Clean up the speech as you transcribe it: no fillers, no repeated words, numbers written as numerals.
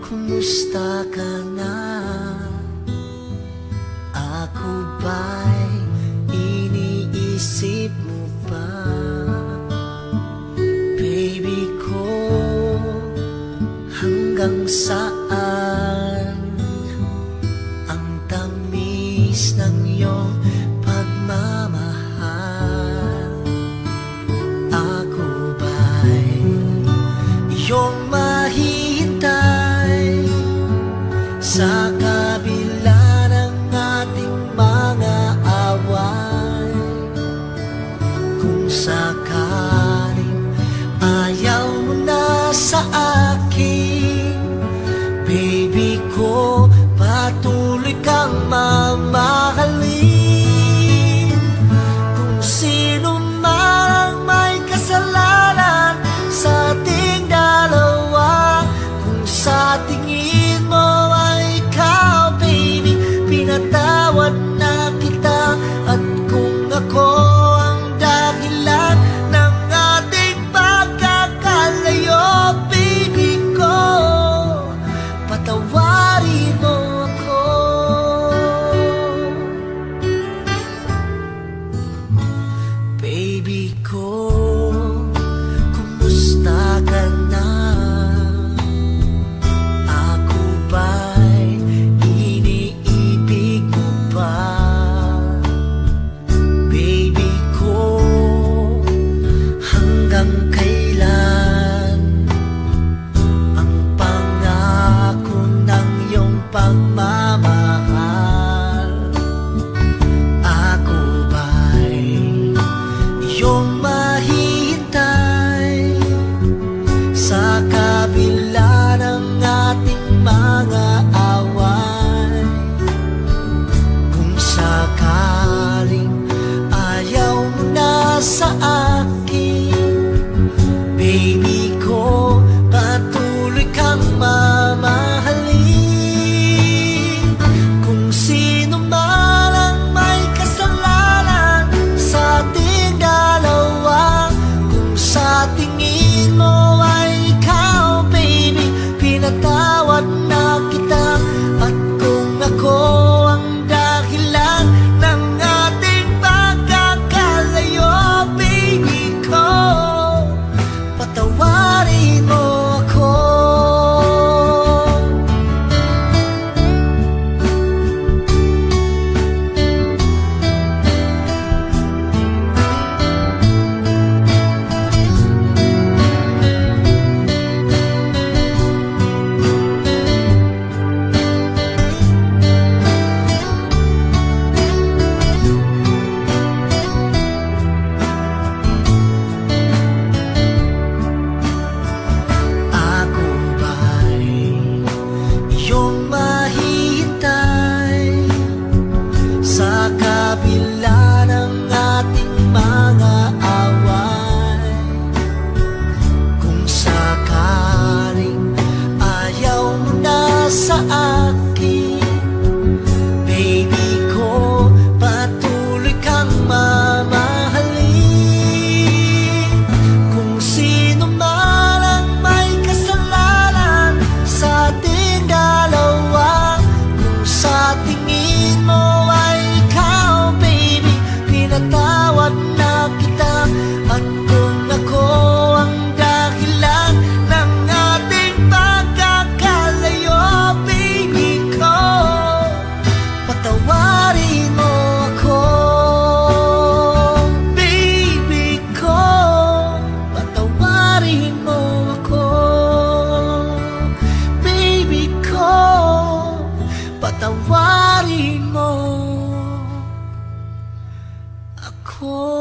Kumusta ka na? Ako ba'y iniisip mo pa? Baby ko, hanggang saan ang tamis ng iyong pagmamahal? Ako ba'y iyong mahihintay sa kabila ng ating mga away? Kung sakaling ayaw mo na sa akin, baby ko, patuloy kang mamahalin. Kung sino man ang may kasalanan sa ating dalawa, kung sa tingin mo ay ikaw, baby, pinatawad na kita. At kung ako ang dahilan ng ating pagkakalayo, baby ko, patawarin mo ako. Baby ko, kumusta ka na? Ako ba'y iniibig mo pa? Baby ko, hanggang kailan ang pangako ng iyong pagmamahal? Ako ba'y iyong mahihintay sa kabila ng ating mga away? Kung sakaling ayaw mo na sa akin, baby ko, patuloy kang mamahalin. Kung sino man ang may kasalanan sa ating dalawa, kung sa tingin mo ay ikaw, baby, pinatawad na kita. At kung ako ang dahilan ng ating pagkakalayo, baby ko, patawarin mo ako. Ako ba'y iyong mahihintay sa kabila ng ating mga away? Kung sakaling ayaw mo na sa akin, baby ko, patuloy kang mamahalin. Kung sino man ang may kasalanan sa ating dalawa, kung sa tingin mo ay ikaw, baby, pinatawad na kita. At kung ako ang dahilan ng ating pagkakalayo, baby ko, patawarin mo ako. Baby ko, patawarin mo ako. Baby ko, patawarin mo ako.